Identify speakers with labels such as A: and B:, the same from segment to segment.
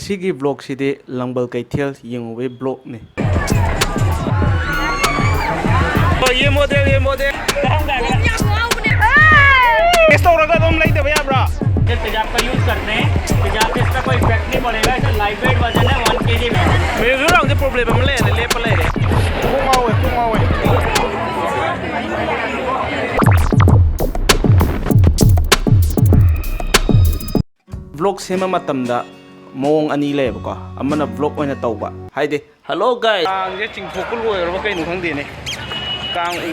A: Ngashigi vlog sidi langbal kaithel yenguwe vlog ne.
B: ये model इस तो रखा तुम नहीं दे भैया ब्रा
C: ये तेजाब का यूज करते हैं तेजाब से इसका कोई इफेक्ट नहीं पड़ेगा इसका लाइट वेट वजन है 1 kg में
B: मेरे जो रंग से प्रॉब्लम हम ले पले रे कुमावे
A: vlog sema matamda mong ani lebako amana vlog oina tawba haide hello guys
B: ang je chingthokul loirba kai nu khangde ne kang u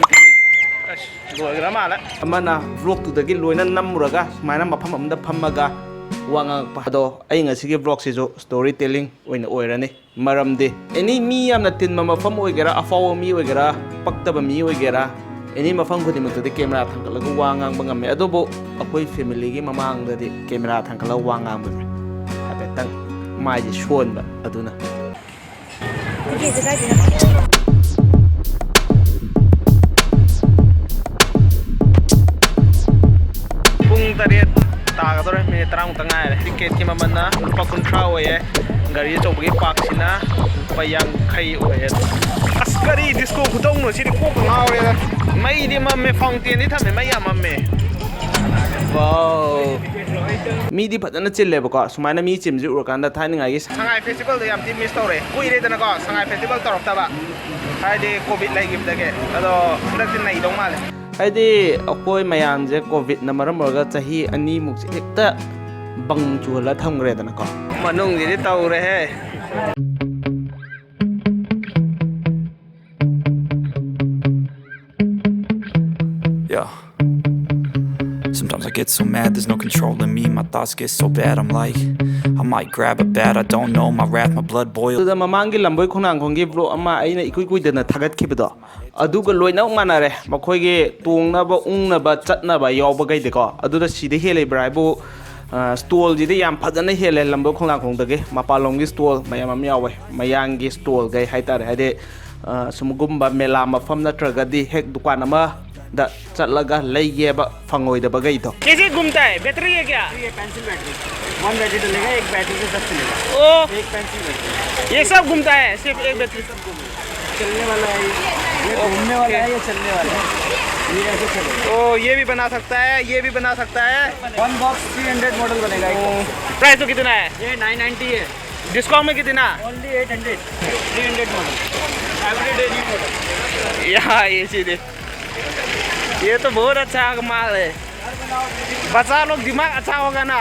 B: loigra mala
A: amana vlog tu dagi loina namuraga sumaina mafam amda phammaga wanga pado ai ngasigi vlog se jo storytelling oina oirani maramde any mi amna tinma mafam oigera afaw mi oigera paktaba mi oigera any mafam khudi mutade camera thangkalaga wangang bangame adobo akoi family gi mamang dadi camera thangkala wangang ba habetang mai je shon ba aduna
B: pung taret taga dore me tarang tangai re ticket ki mamana lupa kuntra oye gari chobgi park sina payang khai oye askari disco khutong no siri ko ngaure mai di mamme fountain ni thame mai amamme
A: wow mi di patana chille ba ko sumaina mi chimji urkanda thaininga gi
B: sangai festival de yam ti miss tore kuire dana ko sangai festival torok ta ba haide covid lai gim dage ado dak tin nai dong male
A: haide akoi mayam je covid na maram orga chahi ani muk ekta bang chuala thamgre dana ko
B: manung ji tawre he
D: Sometimes I get so mad, there's no controlling me. My thoughts get so bad, I'm like, I might grab a bat, I don't know, my wrath, my blood boils.
A: The mamangi lamboy khonang khongi vlog ama aina ikui dana thagat khibdo aduga loina manare makhoige tungna ba ungna ba chatna ba yawba gai de ko aduda side hele braibu stall ji de yam phajana hele lamboy khonang khong dage mapalong gi stall mayam am yawe mayangi stall gai haitare hade sumugumba mela mafam natraga di hek dukan ama da chatlaga leiye ba phangoi da bagai to
B: कैसे घूमता है battery है क्या
C: ये pencil battery 1 battery डलेगा एक battery से सब चलेगा
B: ओ
C: एक पेंसिल बैटरी
B: ये सब घूमता है सिर्फ एक बैटरी
C: चलने वाला है ये घूमने वाला है ये चलने वाला है ये ऐसे चलेगा
B: ओ ये भी बना सकता है ये भी बना सकता है
C: 1 बॉक्स 300 मॉडल बनेगा
B: प्राइस तो कितना है
C: ये 990 है
B: डिस्काउंट में कितना
C: only 800 300 model everyday new model
B: यहाँ ये चीज़ ये तो बहुत अच्छा माल है बच्चा लोग दिमाग अच्छा होगा ना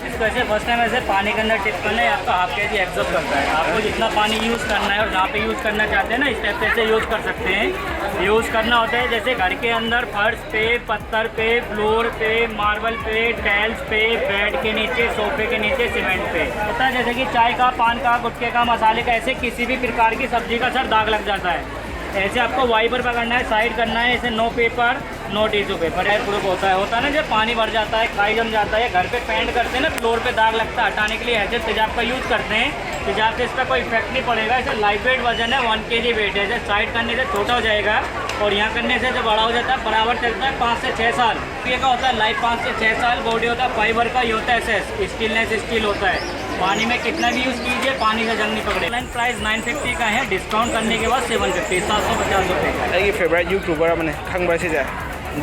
C: इसको ऐसे फर्स्ट टाइम ऐसे पानी के अंदर टिप करना है आपका हाफ केजी एब्जॉर्ब करता है आपको जितना पानी यूज़ करना है और जहाँ पे यूज़ करना चाहते हैं ना इस टाइप से यूज़ कर सकते हैं यूज़ करना होता है जैसे घर के अंदर फर्श पे पत्थर पे फ्लोर पे मार्बल पे टाइल्स पे बेड के नीचे सोफे के नीचे सीमेंट पे होता है जैसे कि चाय का पान का गुटखे का मसाले का ऐसे किसी भी प्रकार की सब्जी का सर दाग लग जाता है ऐसे आपको वाइपर पकड़ना है साइड करना है ऐसे no paper no tissue paper air proof होता है ना जब पानी भर जाता है खाई जम जाता है घर पे पेंट करते हैं ना फ्लोर पे दाग लगता है हटाने के लिए ऐसे तेजाब का यूज़ करते हैं तेजाब से इसका कोई इफेक्ट नहीं पड़ेगा ऐसे लाइट वेट वजन है 1 kg वेट है ऐसे साइड करने से छोटा हो जाएगा और यहाँ करने से जो बड़ा हो जाता है बराबर चलता है 5 से 6 साल ये का होता है लाइफ 5 से 6 साल बॉडी होता है फाइबर का ये होता है स्टीलनेस स्टील होता है पानी में कितना भी यूज़ कीजिए पानी का जंग नहीं पकड़े ऑनलाइन प्राइस 950 का है डिस्काउंट करने के बाद 750 750 रुपये
B: अगी फेवरेट यूट्यूबर मैंने खंगबा से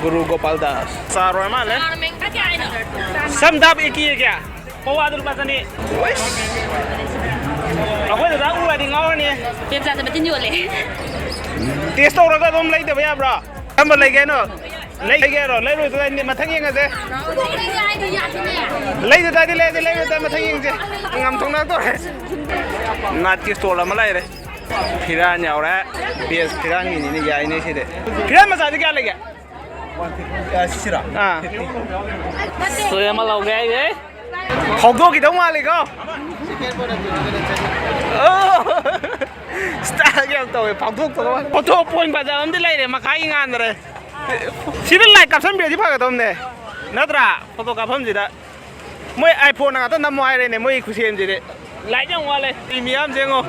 B: गुरु गोपाल दास सारो माल है समदाब एक ही है क्या पवा दुल पासनी अखोय दा उवादी ngawni
E: बेब जा बतिन योले
B: टेस्ट तौरगा दम लै दे भैया ब्रा हम लै गेनो लै गेरो लै रो दा मथंग यंगसे लै दा दि लै दा मथंग यंगसे ngam thongna to nat ki store ma lai re phiran yaura base phiran ni yai ne se de phiran ma sa di kya lege sisira
C: तो ये mal हो गया ये
B: khogdo ki dong ma le ko style kya to e phogdo to photo point ba ja am di lai re ma khai ngan re civil light caption be di pha ga dom ne natra photo caption ji da moi iphone na to na mo ai re ne moi khusen ji de light jang wa le premium jengo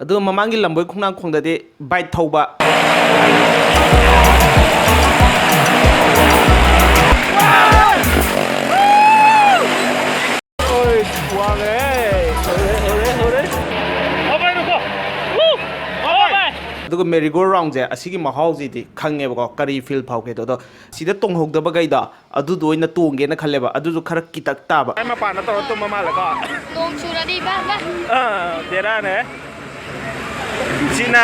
A: adu mamangi lamboy khunang khongda de bike thauba
B: wow
A: ꯑꯗꯨꯒ ꯃꯦꯔꯤꯒꯣ ꯔꯥꯎꯟꯁꯦ ꯑꯁꯤꯒꯤ ꯃꯍꯥꯎꯁꯤꯗꯤ ꯈꯪꯉꯦꯕꯀꯣ ꯀꯔꯤ feel ꯐꯥꯎꯒꯦꯗꯣ ꯑꯗꯣ ꯁꯤꯗ ꯇꯣꯡꯍꯧꯗꯕꯈꯩꯗꯣ ꯑꯗꯨꯗꯣ ꯑꯣꯏꯅ ꯇꯣꯡꯒꯦꯅ ꯈꯜꯂꯦꯕ ꯑꯗꯨꯁꯨ ꯈꯔ ꯀꯤꯇꯛ ꯇꯥꯕ
B: ꯑꯩ ꯃꯄꯥꯟꯗ ꯇꯧꯔ ꯇꯨꯝꯕ ꯃꯥꯜꯂꯦꯀꯣ
E: ꯅꯣꯡ ꯆꯨꯔꯗꯤ ꯕꯥ
B: ꯕꯦꯔꯥꯅꯦ ꯁꯤꯅ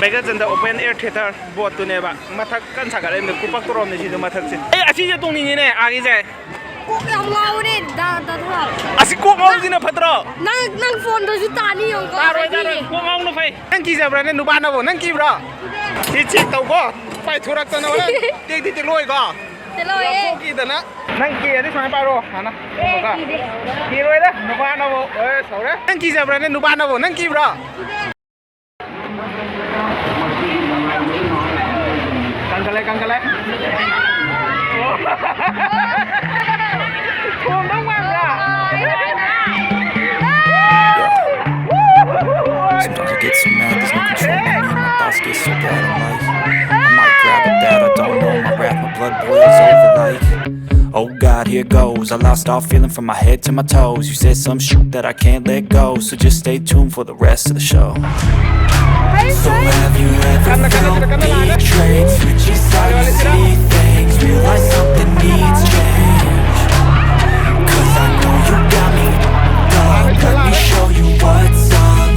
B: ꯃꯦꯒꯥꯖꯟꯗ ꯑꯣꯄꯟ ꯑꯦꯌꯔ ꯊꯤꯌꯦꯇꯔ ꯕꯣꯠꯇꯨꯅꯦꯕ ꯃꯊꯛ ꯀꯟ ꯁꯥꯒꯠꯂꯦ ꯀꯨꯄꯛ ꯇꯧꯔꯝꯅꯦ ꯁꯤꯗ ꯃꯊꯛꯁꯦ ꯑꯩ ꯑꯁꯤꯁꯦ ꯇꯣꯡꯅꯤꯡꯉꯤꯅꯦ ꯑꯥꯒꯤꯁꯦ
E: ꯀꯣꯛ ꯌꯥꯝ ꯉꯥꯎꯔꯦ ꯗꯥꯊꯔ
B: ꯑꯁꯤ ꯀꯣꯛ ꯉꯥꯎꯕꯁꯤꯅ ꯐꯠꯇ꯭ꯔꯣ
E: ꯅꯪ ꯐꯣꯟꯗꯁꯨ ꯇꯥꯅꯤ ꯌꯦꯡꯉꯣ
B: ꯇꯥꯔꯣꯏ ꯀꯣꯛ ꯉꯥꯎꯕꯅ ꯐꯩ ꯅꯪ ꯀꯤꯖꯕ꯭ꯔꯥꯅꯦ ꯅꯨꯄꯥꯅꯕꯨ ꯅꯪ ꯀꯤꯕ꯭ꯔꯣ ꯁꯤ ꯆꯦꯛ ꯇꯧꯀꯣ ꯄꯥꯏꯊꯣꯔꯛꯇꯅ ꯍꯣꯔꯦꯟ ꯇꯦꯛꯇꯤ ꯇꯦꯛꯂꯣꯏꯀꯣ ꯀꯤꯗꯅ ꯅꯪ ꯀꯤꯔꯗꯤ ꯁꯨꯃꯥꯏꯅ ꯄꯥꯏꯔꯣ ꯍꯥꯟꯅ ꯀꯤꯔꯣꯏꯗ ꯅꯨꯄꯥꯅꯕꯨ ꯁꯧꯔꯦ ꯅꯪ ꯀꯤꯖꯕ꯭ꯔꯥꯅꯦ ꯅꯨꯄꯥꯅꯕꯨ ꯅꯪ ꯀꯤꯕ꯭ꯔꯣ ꯀꯪꯒꯜꯂꯦ ꯊꯣꯡꯗꯧ ꯃꯥꯟꯕ꯭ꯔꯥ
D: Sometimes I get so mad, there's no controlling me. My thoughts get so bad, I'm like, I might grab a bat, I don't know. My wrath, my blood boils over like, oh God, here goes. I lost all feeling from my head to my toes. You said some shit that I can't let go, so just stay tuned for the rest of the show. So have you ever felt betrayed? Switches how you see things, realize something needs change. Cause I know you got me up, let me show you what's up.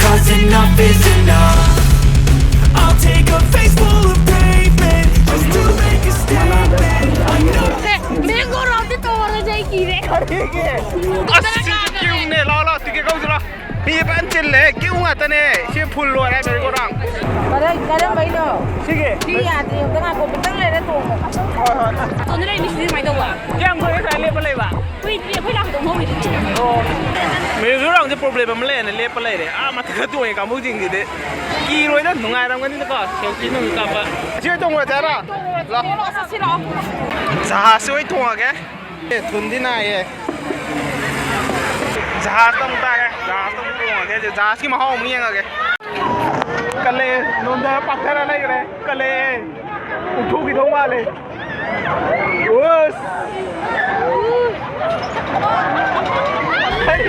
D: Cause enough is enough. I'll take a face full of pavement just to make a statement. I know
E: Mango round to war jai ki re
B: क्यों ने ला तिके कौन ला ये बन चल ले क्यों आता ने ये फुल लो है मेरे को रंग
E: कदम भाई नो
B: ठीक है
E: ठीक है आती है तंगा को तंग ले रे तो ने ni si mai do wa
B: क्या हम कोई साइड ले पले बा
E: hui ye hui la dong ho ni
B: मेरे को रंग जो प्रॉब्लम हम ले ने ले पले रे आ मत कर तू ये काम मुझे नहीं दे की रोई ना नुंगाई रंग नहीं तो का सेल्फी नुंग का बा ये तो वो जरा ला जहाज से वही तो आ गया ये ठंडी ना ये जहाज तो मुता है जहाज तो मुता है जहाज की माहौल नहीं है आगे कले नोंदा पत्थर नहीं रे कले उठो की दो वाले उस hey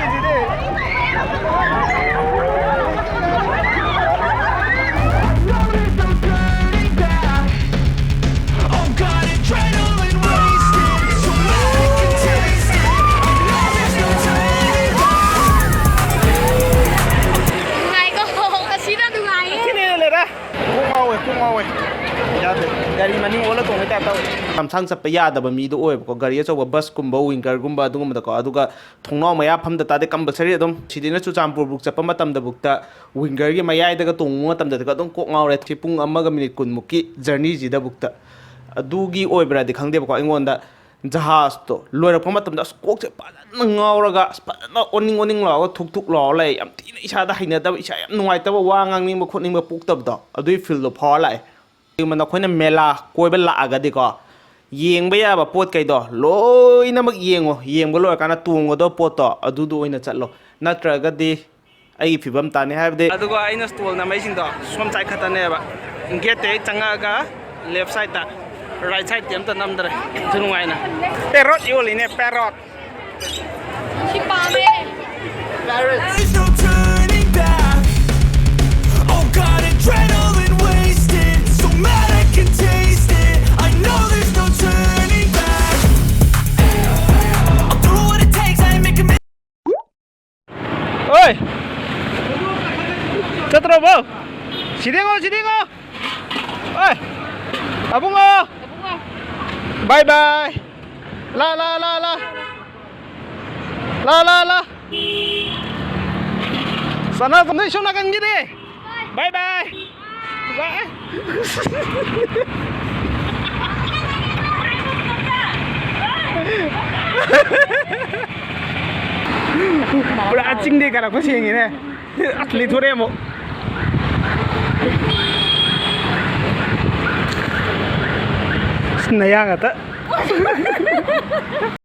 B: dide gari mani wala tong ta taw
A: ꯂꯝꯁꯥꯡ ꯆꯠꯄ ꯌꯥꯗꯕ ꯃꯤꯗꯣ ꯑꯣꯏꯕꯀꯣ ꯒꯥꯔꯤ ꯑꯆꯧꯕ ꯕꯁꯀꯨꯝꯕ ꯋꯤꯡꯒꯔꯒꯨꯝꯕ ꯑꯗꯨꯒꯨꯝꯕꯗꯀꯣ ꯑꯗꯨꯒ ꯊꯣꯡꯅꯥꯎ ꯃꯌꯥ ꯐꯝꯗ ꯇꯥꯗꯦ ꯀꯝꯄꯜꯁꯔꯤ ꯑꯗꯨꯝ ꯁꯤꯗꯩꯅ ꯆꯨꯔꯆꯥꯟꯄꯨꯔꯕꯨꯛ ꯆꯠꯄ ꯃꯇꯝꯗꯕꯨꯛꯇ ꯋꯤꯡꯒꯔꯒꯤ ꯃꯌꯥꯏꯗꯒ ꯇꯣꯡꯕ ꯃꯇꯝꯗꯒ ꯑꯗꯨꯝ ꯀꯣꯛ ꯉꯥꯎꯔꯦ ꯁꯤ ꯄꯨꯡ 1ꯒ ꯃꯤꯅꯤꯠ 20ꯃꯨꯛꯀꯤ ꯖꯔꯅꯤꯁꯤꯗꯕꯨꯛꯇ ꯑꯗꯨꯒꯤ ꯑꯣꯏꯕ꯭ꯔꯥꯗꯤ ꯈꯪꯗꯦꯕꯀꯣ ꯑꯩꯉꯣꯟꯗ ꯖꯍꯥꯖꯇꯣ ꯂꯣꯏꯔꯛꯄ ꯃꯇꯝꯗ ꯑꯁ ꯀꯣꯛꯁꯦ ꯐꯖꯅ ꯉꯥꯎꯔꯒ ꯑꯁ ꯐꯖꯅ ꯑꯣꯅꯤꯡ ꯂꯥꯎꯔꯒ ꯊꯨꯛ ꯂꯥꯎꯔ ꯂꯩ ꯌꯥꯝ ꯊꯤꯅ ꯏꯁꯥꯗ ꯍꯩꯅꯗꯕ ꯏꯁꯥ ꯌꯥꯝ ꯅꯨꯡꯉꯥꯏꯇꯕ ꯋꯥ ꯉꯥꯡꯅꯤꯡꯕ ꯈꯣꯠꯅꯤꯡꯕ ꯄꯣꯛꯇꯕꯗꯣ ꯑꯗꯨꯒꯤ ꯐꯤꯜꯗꯣ ꯐꯥꯎꯔ ꯂꯥꯛꯑꯦ ꯑꯩꯈꯣꯏꯅ ꯃꯦꯂꯥ ꯀꯣꯏꯕ ꯂꯥꯛꯑꯒꯗꯤꯀꯣ ꯌꯦꯡꯕ ꯌꯥꯕ ꯄꯣꯠ ꯀꯩꯗꯣ ꯂꯣꯏꯅꯃꯛ ꯌꯦꯡꯕ ꯂꯣꯏꯔꯀꯥꯟꯗ ꯇꯣꯡꯒꯗꯕ ꯄꯣꯠꯇꯣ ꯑꯗꯨꯗꯣ ꯑꯣꯏꯅ ꯆꯠꯂꯣ ꯅꯠꯇ꯭ꯔꯒꯗꯤ ꯑꯩꯒꯤ ꯐꯤꯕꯝ ꯇꯥꯅꯤ ꯍꯥꯏꯕꯗꯤ
B: aduga aina stol na maisingdo som chai khatane ba gate changaga left side ta right side tem ta namdre sunungaina parrot yoline parrot
E: si pa me
D: There's no turning back. Oh God, adrenaline wasted. So mad I can taste it. I know there's no turning back. I'll do what it takes. I ain't making
B: oi chatro bo sidengo oi abungo bye bye la sana tumne shona kan gide bye bye pura acing deh kalau kucing ini asli tuh remo senaya kata